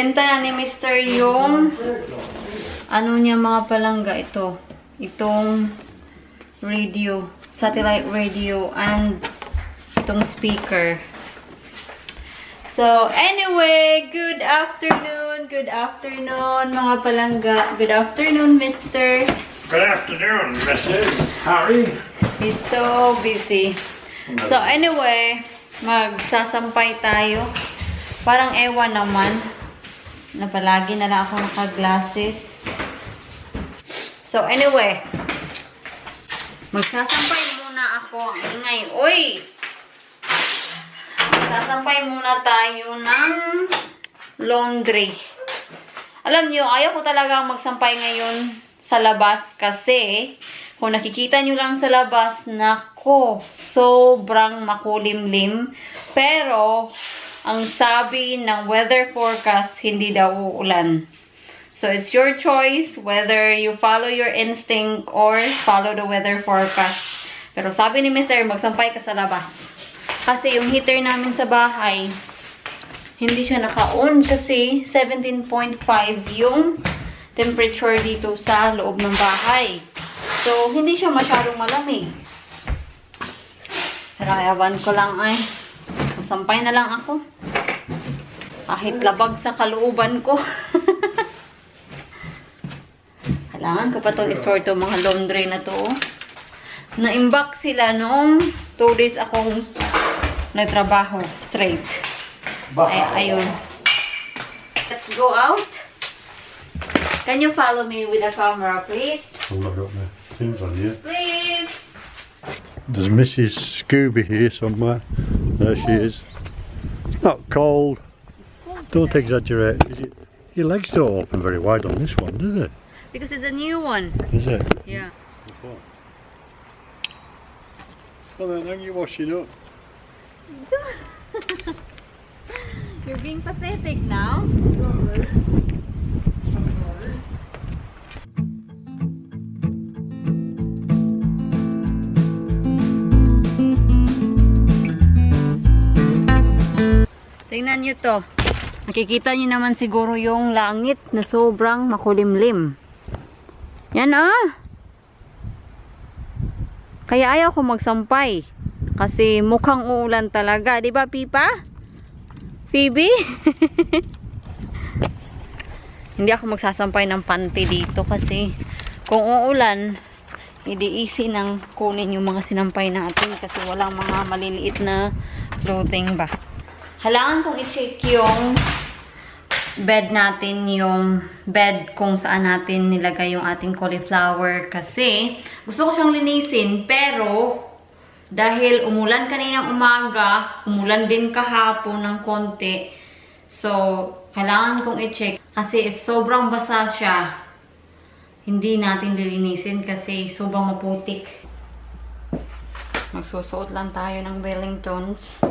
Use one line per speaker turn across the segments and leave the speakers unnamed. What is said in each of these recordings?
Nabenta na ni Mr. yung ano niya mga palangga ito. Itong radio, satellite radio, and itong speaker. So, anyway, good afternoon mga palangga. Good afternoon, Mr.
Good afternoon, Mrs. Harry.
He's so busy. So, anyway, magsasampay tayo. Parang ewan naman na palagi na lang ako naka-glasses. So, anyway, magsasampay muna ako. Ang ingay. Uy! Magsasampay muna tayo ng laundry. Alam nyo, ayaw ko talaga magsampay ngayon sa labas kasi kung nakikita nyo lang sa labas, nako, sobrang makulimlim. Pero, ang sabi ng weather forecast, hindi daw uulan. So, it's your choice whether you follow your instinct or follow the weather forecast. Pero sabi ni Mr. magsampay ka sa labas. Kasi yung heater namin sa bahay, hindi siya naka-on kasi 17.5 yung temperature dito sa loob ng bahay. So, hindi siya masyadong malamig. Pero ayawan ko lang ay magsampay na lang ako. Kahit labag sa kalooban ko. Kailangan ko pa itong isort to mga laundry na to. Na-imbak sila nung 2 days akong nagtrabaho straight. Ay, ayun. Let's go out. Can you follow me with the camera, please?
I've got my things on here.
Please.
There's Mrs. Scooby here somewhere. There she is. It's not cold. Don't exaggerate. Your legs don't open very wide on this one, do they?
Because it's a new one.
Is it?
Yeah.
Well then, how are you washing up?
You're being pathetic now. Tingnan nyo to. Nakikita nyo naman siguro yung langit na sobrang makulimlim. Yan ah. Kaya ayaw ko magsampay. Kasi mukhang uulan talaga. Diba, Pipa? Phoebe? Hindi ako magsasampay ng panty dito kasi kung uulan, hindi easy nang kunin yung mga sinampay natin kasi walang mga maliliit na clothing ba. Kailangan kong i-check yung bed natin, yung bed kung saan natin nilagay yung ating cauliflower kasi gusto ko siyang linisin pero dahil umulan kaninang umaga, umulan din kahapon ng konti, so kailangan kong i-check kasi if sobrang basa siya, hindi natin lilinisin kasi sobrang maputik. Magsusuot lang tayo ng Wellingtons.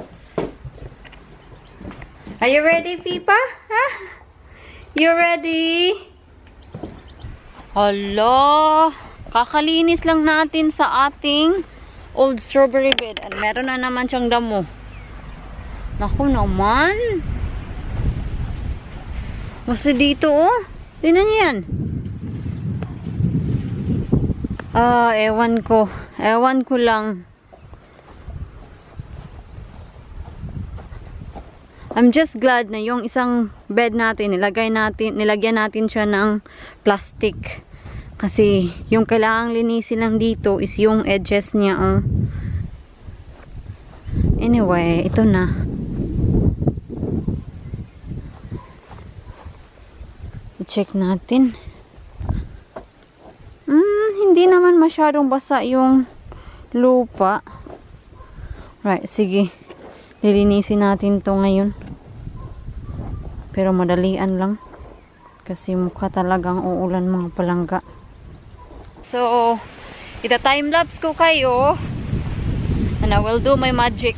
Are you ready, Pipa? Huh? You ready? Hala! Kakalinis lang natin sa ating old strawberry bed. At meron na naman siyang damo. Naku naman! Basta dito, oh. Tingnan niyo yan. Ewan ko. Ewan ko lang. I'm just glad na yung isang bed natin, nilagyan natin siya ng plastic. Kasi yung kailangang linisin lang dito is yung edges niya. Oh. Anyway, ito na. I-check natin. Hindi naman masyadong basa yung lupa. Right, sige. Lilinisin natin to ngayon. Pero madalian lang. Kasi mukha talagang uulan mga palangga. So, ita-timelapse ko kayo. And I will do my magic.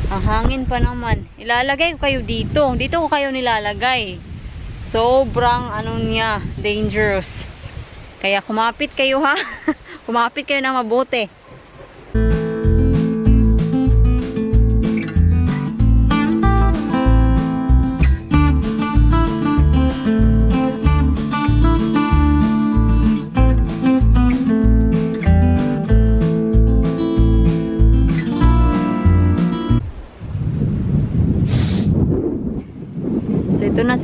Ang hangin pa naman. Ilalagay ko kayo dito. Dito ko kayo nilalagay. Sobrang ano niya, dangerous. Kaya kumapit kayo ha. Kumapit kayo na mabuti.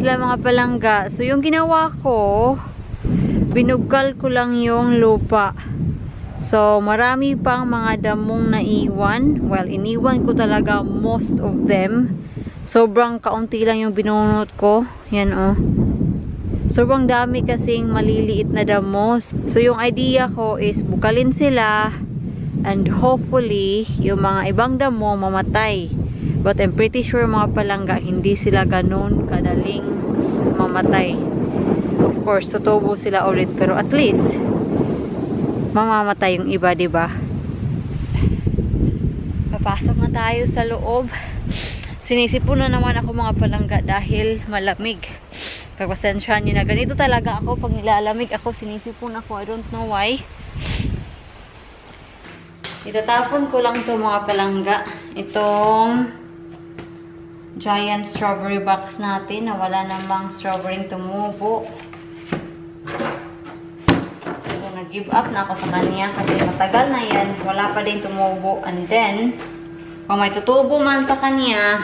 sila mga palangga. So, yung ginawa ko, binugal ko lang yung lupa. So, marami pang mga damong naiwan. Well, iniwan ko talaga most of them. Sobrang kaunti lang yung binunot ko. Yan, oh. Sobrang dami kasing maliliit na damos. So, yung idea ko is bukalin sila and hopefully, yung mga ibang damo mamatay. But I'm pretty sure mga palangga, hindi sila ganun kadaling mamatay. Of course, tutubo sila ulit. Pero at least, mamamatay yung iba, diba? Papasok na tayo sa loob. Sinisipon na naman ako mga palangga dahil malamig. Pagpasensyahan nyo na. Ganito talaga ako. Pag nilalamig ako, sinisipon ako. I don't know why. Itatapon ko lang to mga palangga. Itong giant strawberry box natin na wala namang strawberry tumubo. So, nag-give up na ako sa kanya kasi matagal na yan. Wala pa din tumubo. And then, kung may tutubo man sa kanya,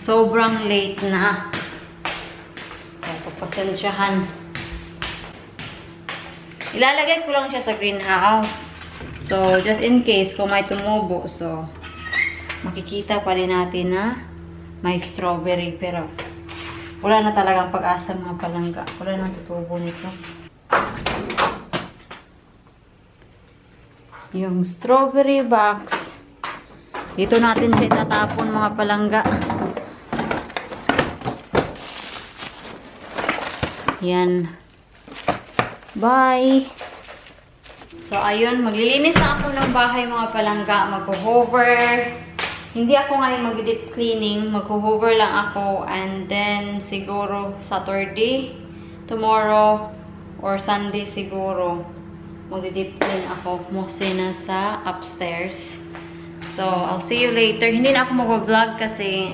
sobrang late na. Kaya pagpasensyahan. Ilalagay ko lang siya sa greenhouse. So, just in case kung may tumubo. So, makikita pa rin natin na may strawberry, pero wala na talagang pag-asa mga palangga. Wala nang tutubo nito. Yung strawberry box, dito natin siya itatapon mga palangga. Yan. Bye! So, ayun, maglilinis na ako ng bahay mga palangga. Mag-hover. Hindi ako ngayon mag-deep cleaning. Mag-hover lang ako. And then, siguro Saturday, tomorrow, or Sunday siguro, mag-deep clean ako. Mostly na sa upstairs. So, I'll see you later. Hindi na ako mag-vlog kasi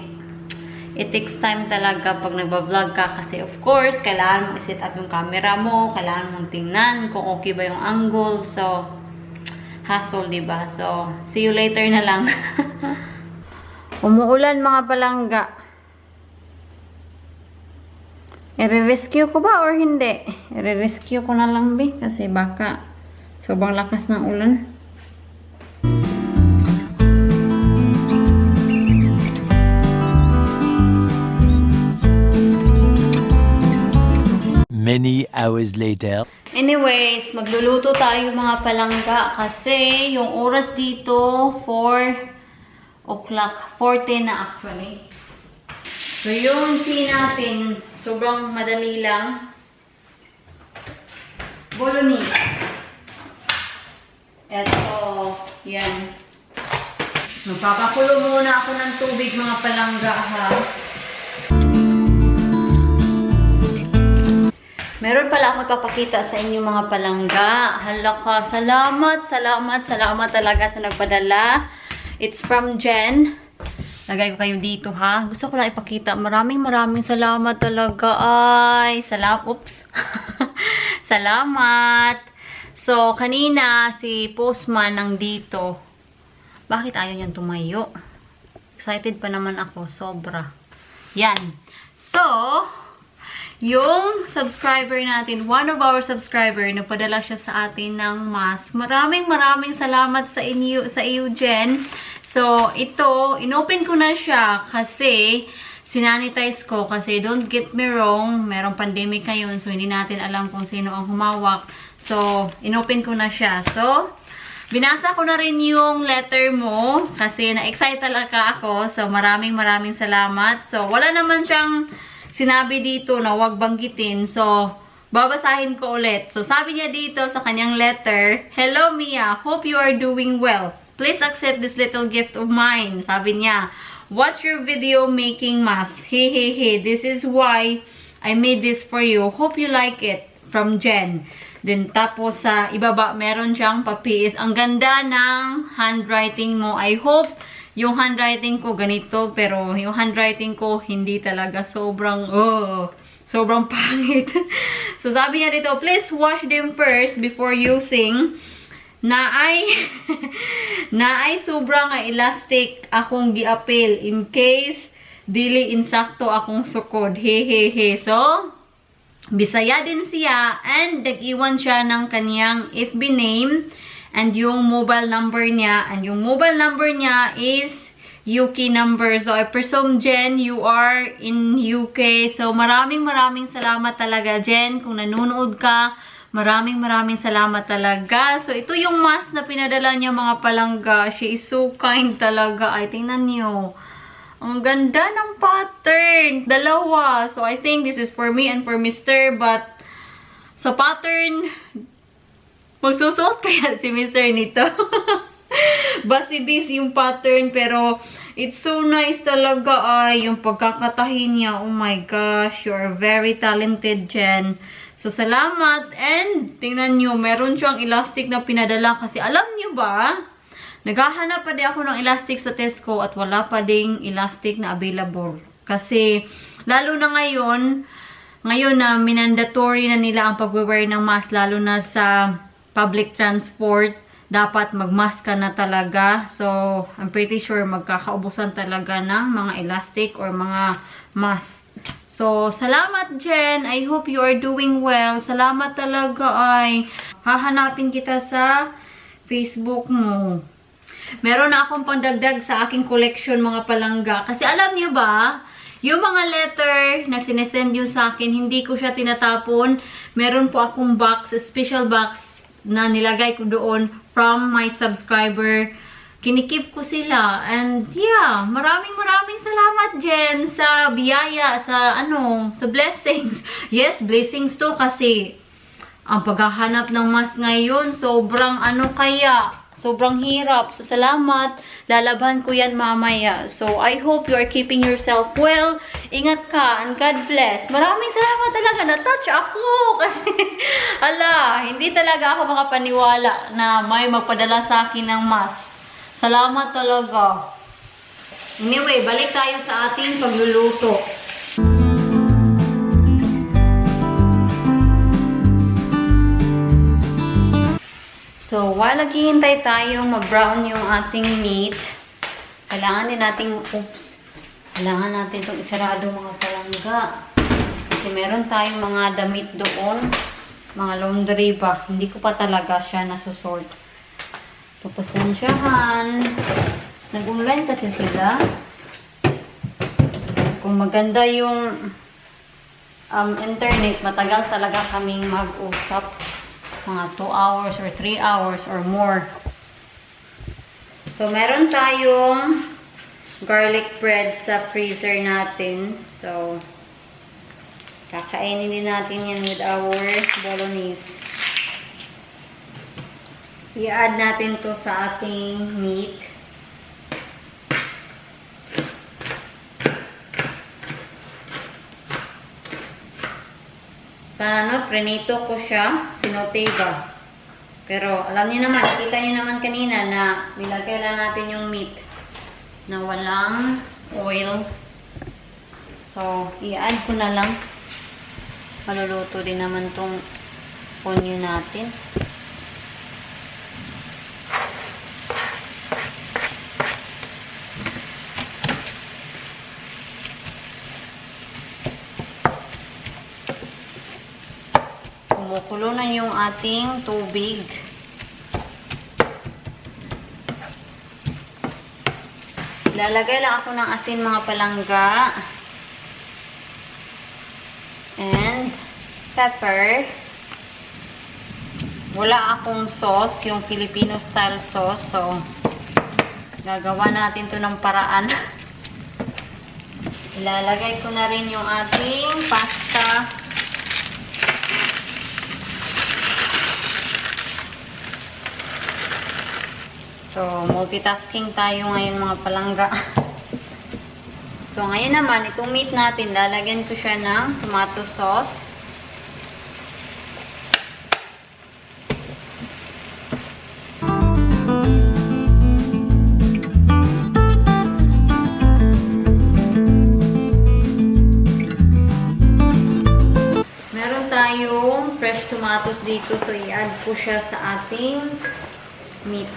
it takes time talaga pag nag-vlog ka. Kasi of course, kailangan mo i-set up yung camera mo. Kailangan mong tingnan kung okay ba yung angle. So, hassle, diba? So, see you later na lang. Umuulan mga palangga. I-rescue ko ba or hindi? I-rescue ko na lang, be. Kasi baka sobrang lakas ng ulan.
Many hours later.
Anyways, magluluto tayo mga palangga kasi yung oras dito 4 o'clock, 4:10 na actually. So yung tea natin, sobrang madali lang. Bolognese. Eto, yan. Magpapakulo muna ako ng tubig mga palangga ha. Meron pala ako ipapakita sa inyo mga palangga. Halaka, salamat talaga sa nagpadala. It's from Jen. Lagay ko kayo dito ha. Gusto ko lang ipakita. Maraming salamat talaga. Ay, oops. Salamat. So, kanina si postman nandito. Bakit ayaw niyang tumayo? Excited pa naman ako. Sobra. Yan. So, yung subscriber natin, one of our subscriber, nagpadala siya sa atin ng mask. Maraming salamat sa iyo, Jen. So, ito, inopen ko na siya kasi sinanitize ko. Kasi don't get me wrong, merong pandemic ngayon, so hindi natin alam kung sino ang humawak. So, inopen ko na siya. So, binasa ko na rin yung letter mo kasi na-excite talaga ako. So, maraming salamat. So, wala naman siyang sinabi dito na huwag banggitin. So, babasahin ko ulit. So, sabi niya dito sa kanyang letter, "Hello, Mia. Hope you are doing well. Please accept this little gift of mine." Sabi niya, "Watch your video making mask. Hehehe. This is why I made this for you. Hope you like it. From Jen." Then, tapos sa ibaba, meron siyang papis. Ang ganda ng handwriting mo. I hope yung handwriting ko ganito, pero yung handwriting ko hindi talaga sobrang pangit. So sabi niya dito, "Please wash them first before using. Naay sobrang elastic akong giapil in case dili insakto akong sukod. Hehehe. So, Bisaya din siya and nag-iwan siya ng kanyang FB name and yung mobile number niya. And yung mobile number niya is UK number. So, I presume, Jen, you are in UK. So, maraming salamat talaga, Jen. Kung nanonood ka, maraming salamat talaga. So, ito yung mask na pinadala niya mga palangga. She is so kind talaga. Ay, tingnan niyo. Ang ganda ng pattern. Dalawa. So, I think this is for me and for Mr. But, sa pattern, magsusuot kaya si Mr. nito. Basi-bis yung pattern. Pero, it's so nice talaga. Ay, yung pagkakatahi niya. Oh my gosh. You are very talented, Jen. So, salamat. And, tingnan nyo, meron siyang elastic na pinadala. Kasi, alam nyo ba, naghahanap pa din ako ng elastic sa Tesco at wala pa ding elastic na available. Kasi, lalo na ngayon na mandatory na nila ang pag-wear ng mask, lalo na sa public transport, dapat mag-mask ka na talaga. So, I'm pretty sure magkakaubusan talaga ng mga elastic or mga mask. So, salamat, Jen. I hope you are doing well. Salamat talaga ay. Hahanapin kita sa Facebook mo. Meron na akong pandagdag sa aking collection mga palangga. Kasi alam niyo ba, yung mga letter na sinesend yun sa akin, hindi ko siya tinatapon. Meron po akong box, special box na nilagay ko doon from my subscriber. Kinikip ko sila. And yeah, maraming salamat, Jen, sa biyaya, sa blessings. Yes, blessings to kasi ang paghahanap ng mask ngayon, sobrang sobrang hirap. So, salamat. Lalaban ko yan mamaya. So, I hope you are keeping yourself well. Ingat ka and God bless. Maraming salamat talaga. Na-touch ako. Kasi, hindi talaga ako makapaniwala na may magpadala sa akin ng mask. Salamat talaga. Anyway, balik tayo sa ating pagluluto. So, while naghihintay tayo mag-brown yung ating meat, kailangan natin itong isarado mga palangga. Kasi meron tayong mga damit doon, mga laundry ba. Hindi ko pa talaga siya nasusort. Pasensyahan. Nag-online kasi sila. Kung maganda yung internet, matagal talaga kaming mag-usap. Mga 2 hours or 3 hours or more. So, meron tayong garlic bread sa freezer natin. So, kakainin din natin yan with our bolognese. I-add natin to sa ating meat. Sana prenito ko siya, sinote ba. Pero alam niyo naman, kita niyo naman kanina na nilagay lang natin yung meat na walang oil. So, i-add ko na lang. Maluluto din naman tong onion natin. Kumukulo na yung ating tubig. Lalagay lang ako ng asin mga palangga. And pepper. Wala akong sauce, yung Filipino style sauce. So, gagawa natin to ng paraan. Ilalagay ko na rin yung ating pasta. So, multitasking tayo ngayon mga palangga. So, ngayon naman, itong meat natin, lalagyan ko siya ng tomato sauce. Meron tayong fresh tomatoes dito. So, i-add ko siya sa ating meat.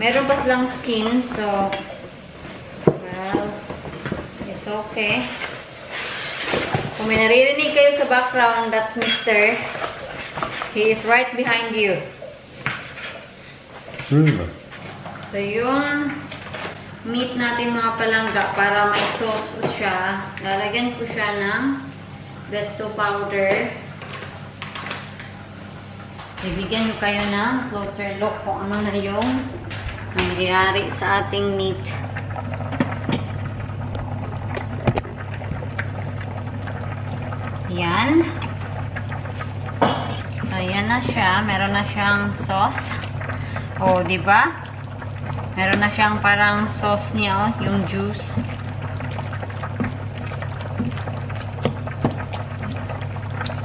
Meron pa silang skin, so, well, it's okay. Kung may naririnig kayo sa background, that's Mr. He is right behind you.
Really?
So, yung meat natin mga palangga, para may sauce siya, lalagyan ko siya ng pesto powder. Bibigyan ko kayo ng closer look kung ano na yung nangyayari sa ating meat. Yan. So, yan na siya. Meron na siyang sauce. O, diba? Meron na siyang parang sauce niya, oh, yung juice.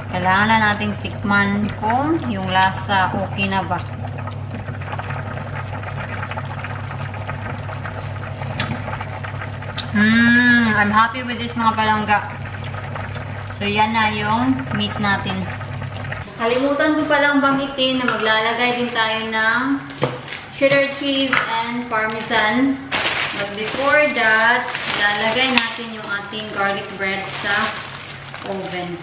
Kailangan na nating tikman kung yung lasa okay na ba. I'm happy with this mga palangga. So, yan na yung meat natin. Nakalimutan ko palang banggitin na maglalagay din tayo ng cheddar cheese and parmesan. But before that, lalagay natin yung ating garlic bread sa oven.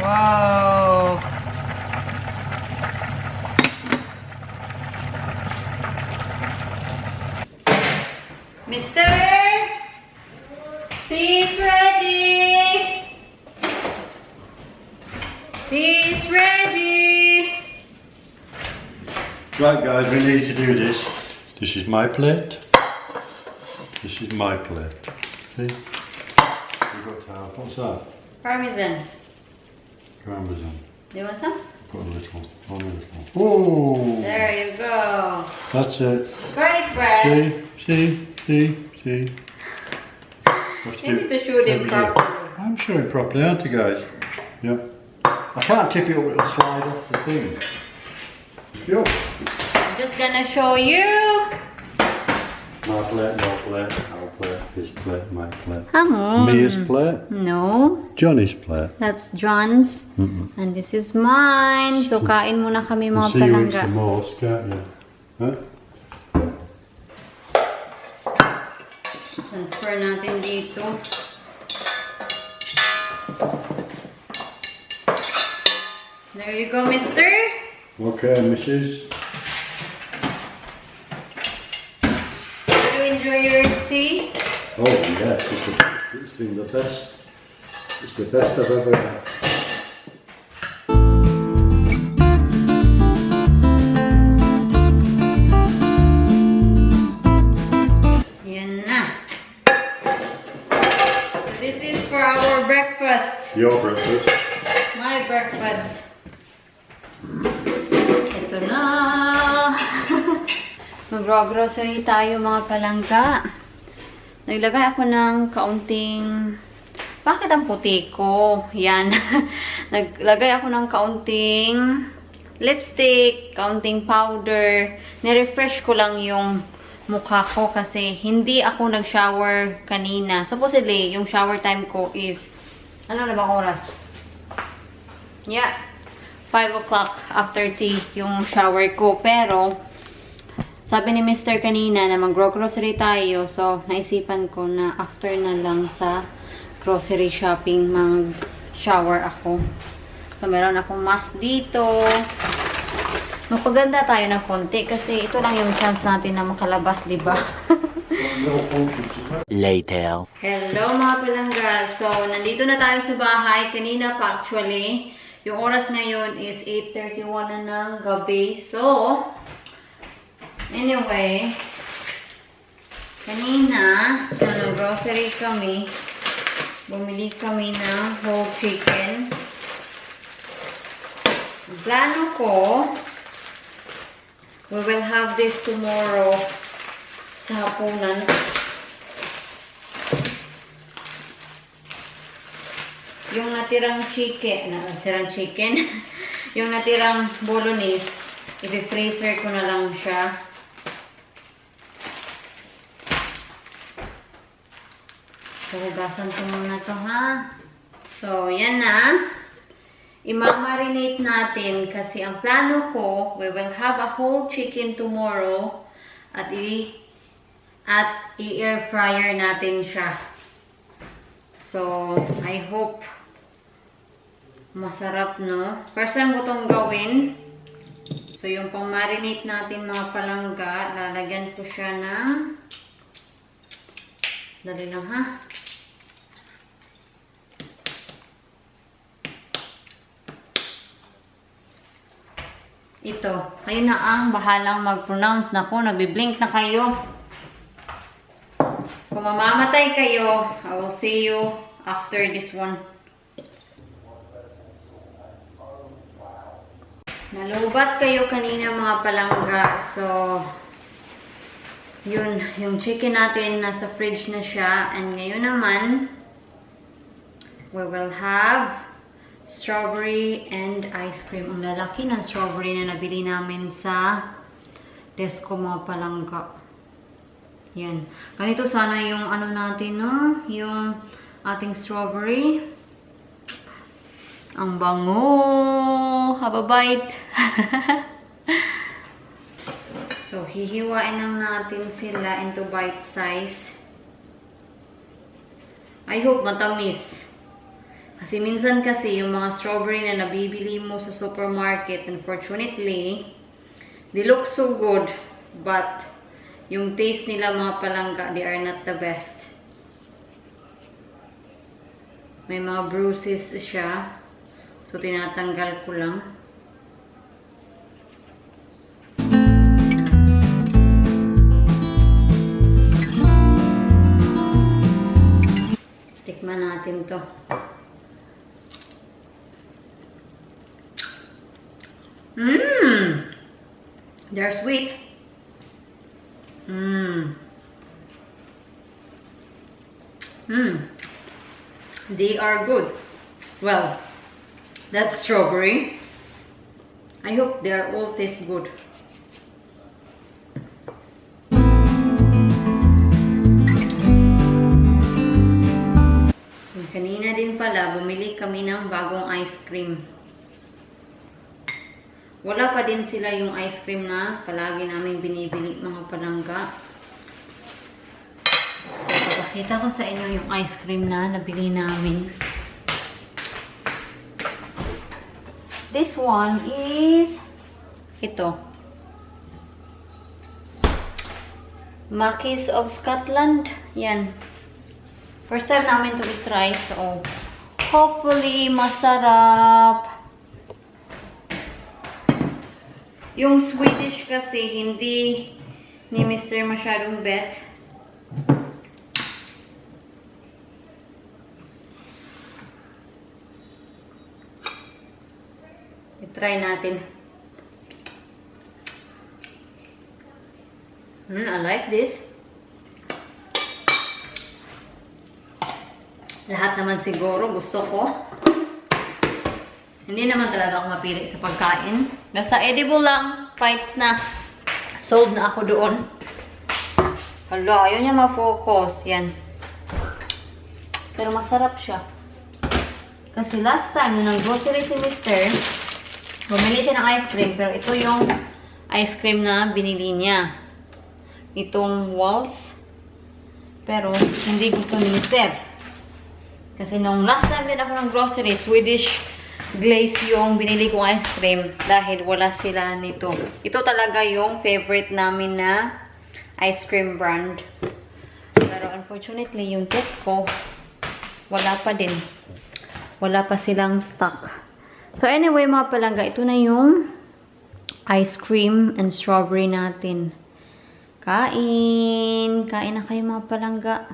Wow! Mister! Tea is ready! Tea is ready!
Right guys, we need to do this. This is my plate. This is my plate. See? We've got to have, what's that?
Parmesan.
Parmesan.
Do you want some?
Put a little, on a little. Oh!
There you go.
That's it.
Garlic bread.
See? Let's
You need to shoot it properly.
I'm showing properly, aren't you guys? Yep. I can't tip it up, it'll slide off the thing. Yo.
I'm just gonna show you.
My plate, your plate, our plate, his plate, my plate.
Hang on.
Mia's plate,
No.
Johnny's plate.
That's John's. And this is mine. So, kain muna kami mga
See you eat
palangga.
some more, can't you? Huh?
Transfer natin dito. There you go, mister.
Okay, Mrs.
Did you enjoy your tea?
Oh yes, it's been the best. It's the best I've ever had.
Yan na. This is for our breakfast.
Your breakfast.
My breakfast. Ito na. Mag-grocery tayo mga palangga. Naglagay ako ng kaunting... Bakit ang puti ko? Yan. Naglagay ako ng kaunting lipstick, kaunting powder. Nirefresh ko lang yung mukha ko kasi hindi ako nag-shower kanina. Supposedly, yung shower time ko is... Ano na bang oras? Yeah. 5 o'clock after tea yung shower ko. Pero, sabi ni Mr. kanina na mag-grocery tayo. So, naisipan ko na after na lang sa grocery shopping mag-shower ako. So, meron akong mask dito. Magpaganda tayo ng konti kasi ito lang yung chance natin na makalabas, di ba?
Later.
Hello mga palangga. So, nandito na tayo sa bahay. Kanina pa actually. Yung oras ngayon is 8:31 na ng gabi. So, anyway, kanina, grocery kami. Bumili kami ng whole chicken. Plano ko, we will have this tomorrow sa hapunan. Yung natirang chicken, yung natirang bolognese, i-freezer ko na lang siya. So, hugasan ko muna to ha. So, yan na. i-marinate natin kasi ang plano ko, we will have a whole chicken tomorrow at i-air fryer natin siya. So, I hope masarap, no? First time ko itong gawin. So, yung pang-marinate natin mga palangga, lalagyan ko siya ng... Dali lang, ha? Ito. Kayo na ang bahalang mag-pronounce. Naku, nagbiblink na kayo. Kung mamamatay kayo, I will see you after this one. Nalubat kayo kanina mga palangga. So, yun. Yung chicken natin nasa fridge na siya. And ngayon naman, we will have strawberry and ice cream. Ang lalaki ng strawberry na nabili namin sa Tesco mga palangga. Yan. Ganito sana yung ano natin, no? Yung ating strawberry. Ang bango! Have a bite! So, hihiwain lang natin sila into bite size. I hope matamis. Kasi minsan kasi yung mga strawberry na nabibili mo sa supermarket, unfortunately, they look so good, but yung taste nila mga palangga, they are not the best. May mga bruises siya. So, tinatanggal ko lang. Tikman natin to. They're sweet. They are good. Well, that's strawberry. I hope they are all taste good. Kanina din pala, bumili kami ng bagong ice cream. Wala pa din sila yung ice cream na palagi namin binibili mga palangga. So, papakita ko sa inyo yung ice cream na nabili namin. This one is ito. Mackies of Scotland. Yan. First time namin to i-try. So, hopefully, masarap. Yung Swedish kasi, hindi ni Mr. masyadong bet. I-try natin. I like this. Lahat naman siguro gusto ko. Hindi naman talaga ako mapili sa pagkain. Basta edible lang. Fights na. Sold na ako doon. Hala, ayaw niya ma-focus. Yan. Pero masarap siya. Kasi last time, nung nag-grocery si Mr., bumili siya ng ice cream. Pero ito yung ice cream na binili niya. Itong waltz. Pero hindi gusto ni Mr. Kasi nung last time din ako ng grocery, Swedish glaze yung binili kong ice cream dahil wala sila nito. Ito talaga yung favorite namin na ice cream brand. Pero unfortunately, yung Tesco, wala pa din. Wala pa silang stock. So anyway, mga palangga, ito na yung ice cream and strawberry natin. Kain! Kain na kayo mga palangga.